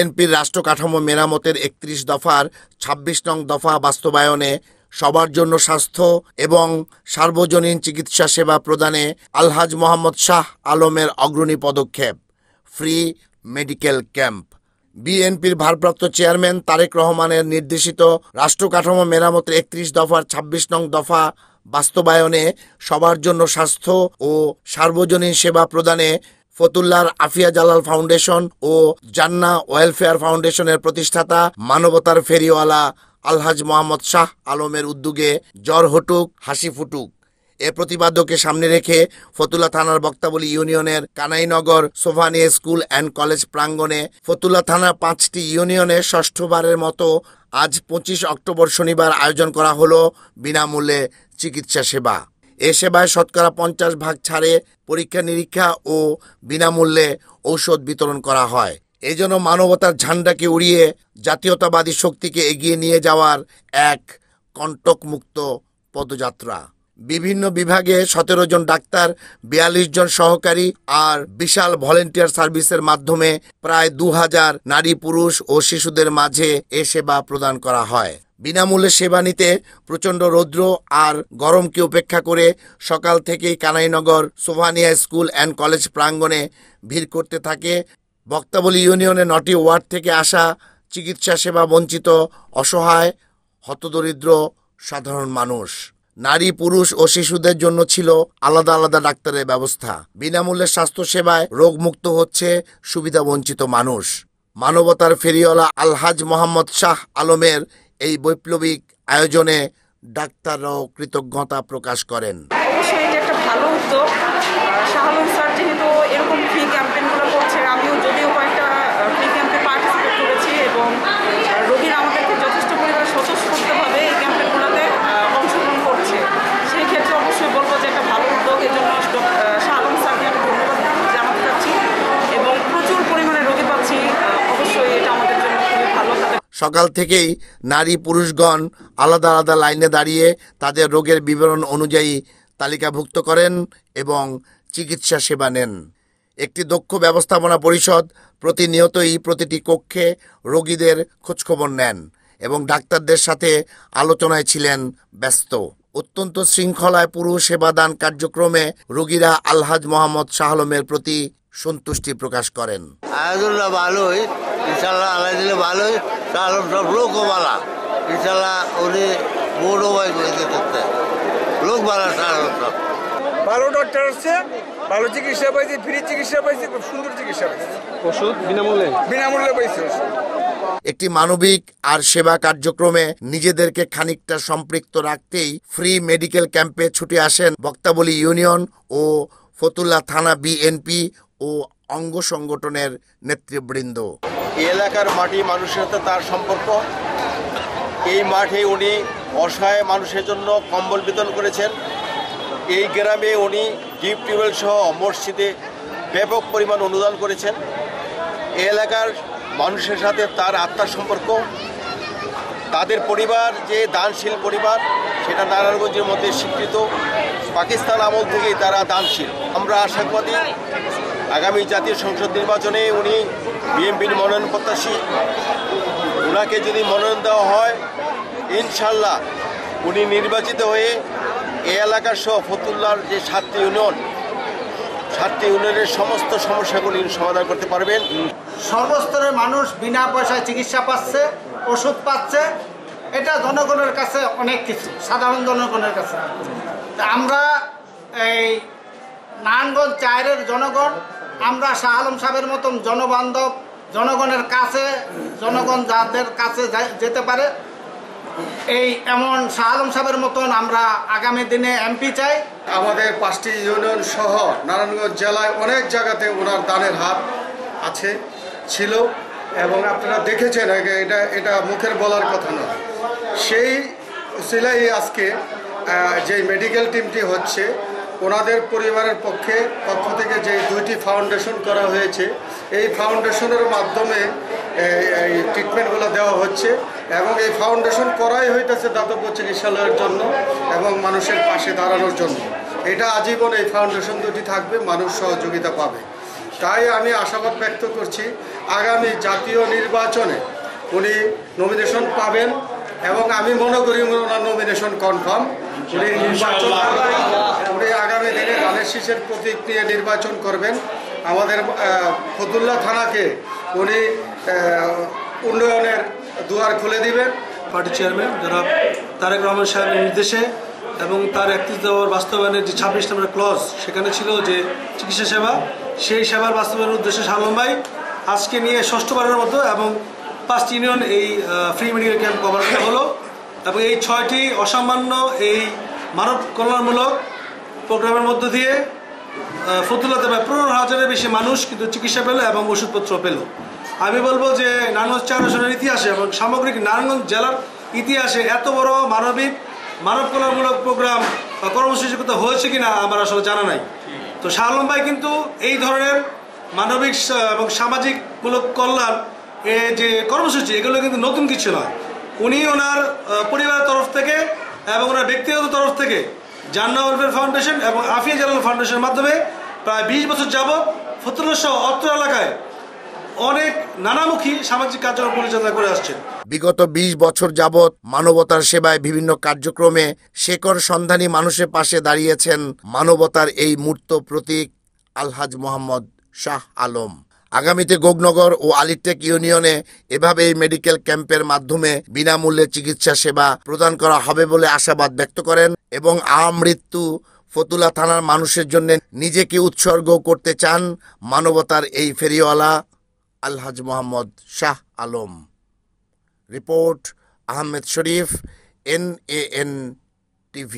বিএনপির রাষ্ট্র কাঠামো মেরামতের ৩১ দফার ২৬ নং দফা বাস্তবায়নে সবার জন্য স্বাস্থ্য এবং সার্বজনীন চিকিৎসা সেবা প্রদানে আলহাজ মোহাম্মদ শাহ আলমের অগ্রণী পদক্ষেপ ফ্রি মেডিকেল ক্যাম্প। বিএনপির ভারপ্রাপ্ত চেয়ারম্যান তারেক রহমানের নির্দেশিত রাষ্ট্র কাঠামো মেরামতের ৩১ দফার ২৬ নং দফা বাস্তবায়নে সবার জন্য স্বাস্থ্য ও সার্বজনীন সেবা প্রদানে ফতুল্লার আফিয়া জালাল ফাউন্ডেশন ও জান্নাহ ওয়েলফেয়ার ফাউন্ডেশনের প্রতিষ্ঠাতা মানবতার ফেরিওয়ালা আলহাজ মোহাম্মদ শাহ আলমের উদ্যোগে জ্বর হটুক হাসি ফুটুক এ প্রতিপাদ্যকে সামনে রেখে ফতুল্লা থানার বক্তাবলী ইউনিয়নের কানাইনগর সোভানিয়া স্কুল অ্যান্ড কলেজ প্রাঙ্গণে ফতুল্লা থানার ৫টি ইউনিয়নে ষষ্ঠবারের মতো আজ ২৫ অক্টোবর শনিবার আয়োজন করা হলো বিনামূল্যে চিকিৎসা সেবা। এ সেবায় শতকরা ৫০% ছাড়ে পরীক্ষা নিরীক্ষা ও বিনামূল্যে ঔষধ বিতরণ করা হয়। এজন্য মানবতার ঝান্ডাকে উড়িয়ে জাতীয়তাবাদী শক্তিকে এগিয়ে নিয়ে যাওয়ার এক কণ্টকমুক্ত পদযাত্রা। বিভিন্ন বিভাগে ১৭ জন ডাক্তার, ৪২ জন সহকারী আর বিশাল ভলেন্টিয়ার সার্ভিসের মাধ্যমে প্রায় ২০০০ নারী, পুরুষ ও শিশুদের মাঝে এ সেবা প্রদান করা হয়। বিনামূল্যে সেবা নিতে প্রচণ্ড রৌদ্র আর গরমকে উপেক্ষা করে সকাল থেকেই কানাইনগর সোভানিয়া স্কুল অ্যান্ড কলেজ প্রাঙ্গণে ভিড় করতে থাকে বক্তাবলী ইউনিয়নের ৯টি ওয়ার্ড থেকে আসা চিকিৎসা সেবা বঞ্চিত অসহায় হতদরিদ্র সাধারণ মানুষ। নারী, পুরুষ ও শিশুদের জন্য ছিল আলাদা আলাদা ডাক্তারের ব্যবস্থা। বিনামূল্যে স্বাস্থ্যসেবায় রোগমুক্ত হচ্ছে সুবিধাবঞ্চিত মানুষ। মানবতার ফেরিওয়ালা আলহাজ মোহাম্মদ শাহ আলমের এই বৈপ্লবিক আয়োজনে ডাক্তাররাও কৃতজ্ঞতা প্রকাশ করেন। অবশ্যই এটা একটা ভালো উদ্যোগ। শাহ আলম স্যার যেহেতু এরকম ফ্রি ক্যাম্পেইনগুলো করছে, আমিও যদিও কয়েকটা ফ্রি ক্যাম্পে পার্টিসিপেট করেছি এবং রোগীরা আমাদেরকে যথেষ্ট পরিমাণে স্বতঃস্ফূর্তভাবে এই ক্যাম্পেইনগুলোতে অংশগ্রহণ করছে। সেই ক্ষেত্রে অবশ্যই বলবো যে একটা ভালো উদ্যোগ। এর জন্য শাহ আলম স্যারকে আমি ধন্যবাদ জানাতে চাচ্ছি এবং প্রচুর পরিমাণে রোগী পাচ্ছি। অবশ্যই এটা আমাদের জন্য খুবই ভালো। সকাল থেকেই নারী পুরুষগণ আলাদা আলাদা লাইনে দাঁড়িয়ে তাদের রোগের বিবরণ অনুযায়ী তালিকাভুক্ত করেন এবং চিকিৎসা সেবা নেন। একটি দক্ষ ব্যবস্থাপনা পরিষদ প্রতিনিয়তই প্রতিটি কক্ষে রোগীদের খোঁজখবর নেন এবং ডাক্তারদের সাথে আলোচনায় ছিলেন ব্যস্ত। অত্যন্ত শৃঙ্খলায় পুরো সেবাদান কার্যক্রমে রোগীরা আলহাজ মোহাম্মদ শাহ আলমের প্রতি সন্তুষ্টি প্রকাশ করেন। আলহামদুলিল্লাহ ভালোই, ইনশাল্লাহ আল্লাহ দিলে ভালোই। শাহ আলম সব লোকও বালা, ইনশাল্লাহ উনি বড় ভাই করতে লোক বালা। শাহ আলম সব ভালো ডক্টর আসছে, ভালো চিকিৎসা পাইছি, ফ্রি চিকিৎসা পাইছি, খুব সুন্দর চিকিৎসা পাইছি, ওষুধ বিনামূল্যে পাইছি। একটি মানবিক আর সেবা কার্যক্রমে নিজেদেরকে খানিকটা সম্পৃক্ত রাখতেই ফ্রি মেডিকেল ক্যাম্পে ছুটে আসেন বক্তাবলী ইউনিয়ন ও ফতুল্লা থানা বিএনপি ও অঙ্গ সংগঠনের নেতৃবৃন্দ। এই এলাকার মাটি মানুষের সাথে তার সম্পর্ক। এই মাঠে উনি অসহায় মানুষের জন্য কম্বল বিতরণ করেছেন। এই গ্রামে উনি ডিপ টিউবওয়েল সহ মসজিদে ব্যাপক পরিমাণ অনুদান করেছেন। এই এলাকার মানুষের সাথে তার আত্মার সম্পর্ক। তাদের পরিবার যে দানশীল পরিবার, সেটা নারায়ণগঞ্জের মধ্যে স্বীকৃত। পাকিস্তান আমল থেকেই তারা দানশীল। আমরা আশাবাদী আগামী জাতীয় সংসদ নির্বাচনে উনি বিএনপির মনোনয়ন প্রত্যাশী। ওনাকে যদি মনোনয়ন দেওয়া হয়, ইনশাল্লাহ উনি নির্বাচিত হয়ে এই এলাকার সহ ফতুল্লার যে 7টি ইউনিয়নের সমস্ত সমস্যাগুলি সমাধান করতে পারবেন। সর্বস্তরের মানুষ বিনা পয়সায় চিকিৎসা পাচ্ছে, ওষুধ পাচ্ছে। এটা জনগণের কাছে অনেক কিছু, সাধারণ জনগণের কাছে। আমরা এই নারায়ণগঞ্জ 4-এর জনগণ, আমরা শাহ আলম সাহেবের মতন জনবান্ধব, জনগণের কাছে, জনগণ যাদের কাছে যেতে পারে, এই এমন শাহ আলম সাহেবের মতন আমরা আগামী দিনে এমপি চাই। আমাদের 5টি ইউনিয়ন সহ নারায়ণগঞ্জ জেলায় অনেক জায়গাতে ওনার দানের হাত আছে, ছিল, এবং আপনারা দেখেছেন। এটা মুখের বলার কথা নয়। সেই সিলাই আজকে যে মেডিকেল টিমটি হচ্ছে, ওনাদের পরিবারের পক্ষ থেকে যে 2টি ফাউন্ডেশন করা হয়েছে, এই ফাউন্ডেশনের মাধ্যমে এই ট্রিটমেন্টগুলো দেওয়া হচ্ছে এবং এই ফাউন্ডেশন করাই হইতেছে দাতব্য চিকিৎসালয়ের জন্য এবং মানুষের পাশে দাঁড়ানোর জন্য। এটা আজীবন এই ফাউন্ডেশন 2টি থাকবে, মানুষ সহযোগিতা পাবে। তাই আমি আশাবাদ ব্যক্ত করছি আগামী জাতীয় নির্বাচনে উনি নমিনেশন পাবেন এবং আমি মনে করি ওনার নমিনেশন কনফার্ম। উনি নির্বাচন করবেন, উনি আগামী দিনে ধানের শীষের প্রতীক নিয়ে নির্বাচন করবেন। আমাদের ফতুল্লা থানাকে উনি উন্নয়নের দুয়ার খুলে দিবেন। পার্টি চেয়ারম্যান জনাব তারেক রহমান সাহেবের নির্দেশে এবং তার 31 দফার বাস্তবায়নের যে 26 নম্বর ক্লজ সেখানে ছিল যে চিকিৎসা সেবা, সেই সেবার বাস্তবায়নের উদ্দেশ্যে শাহ আলম ভাই আজকে নিয়ে ষষ্ঠবারের মতো এবং 5 ইউনিয়ন এই ফ্রি মেডিকেল ক্যাম্প কভার করা হলো এবং এই 6টি অসামান্য এই মানব কল্যাণমূলক প্রোগ্রামের মধ্য দিয়ে ফতুল্লাতে প্রায় 15,000-এর বেশি মানুষ কিন্তু চিকিৎসা পেল এবং ওষুধপত্র পেল। আমি বলবো যে নারায়ণগঞ্জ 4 আসনের ইতিহাসে এবং সামগ্রিক নারায়ণগঞ্জ জেলার ইতিহাসে এত বড় মানব কল্যাণমূলক প্রোগ্রাম বা কর্মসূচি কোথাও হয়েছে কিনা আমার আসলে জানা নাই। তো শাহ আলম ভাই কিন্তু এই ধরনের মানবিক এবং সামাজিকমূলক কল্যাণ যে কর্মসূচি এগুলো কিন্তু নতুন কিছু নয়। উনি ওনার পরিবারের তরফ থেকে এবং ওনার ব্যক্তিগত তরফ থেকে জান্নাত ওয়েলফেয়ার ফাউন্ডেশন এবং আফিয়া জালাল ফাউন্ডেশনের মাধ্যমে প্রায় 20 বছর যাবৎ ফতুল্লা সহ অত্র এলাকায় অনেক নানামুখী সামাজিক কার্যক্রম পরিচালনা করে আসছেন। বিগত 20 বছর যাবৎ মানবতার সেবায় বিভিন্ন কার্যক্রমে শেকড় সন্ধানী মানুষের পাশে দাঁড়িয়েছেন মানবতার এই মূর্ত প্রতীক আলহাজ মোহাম্মদ শাহ আলম। আগামীতে গোগনগর ও আলিটেক ইউনিয়নে এভাবে এই মেডিকেল ক্যাম্পের মাধ্যমে বিনামূল্যে চিকিৎসা সেবা প্রদান করা হবে বলে আশাবাদ ব্যক্ত করেন এবং আমৃত্যু ফতুল্লা থানার মানুষের জন্য নিজেকে উৎসর্গ করতে চান মানবতার এই ফেরিওয়ালা আলহাজ মোহাম্মদ শাহ আলম। রিপোর্ট আহমেদ শরীফ, NAN TV।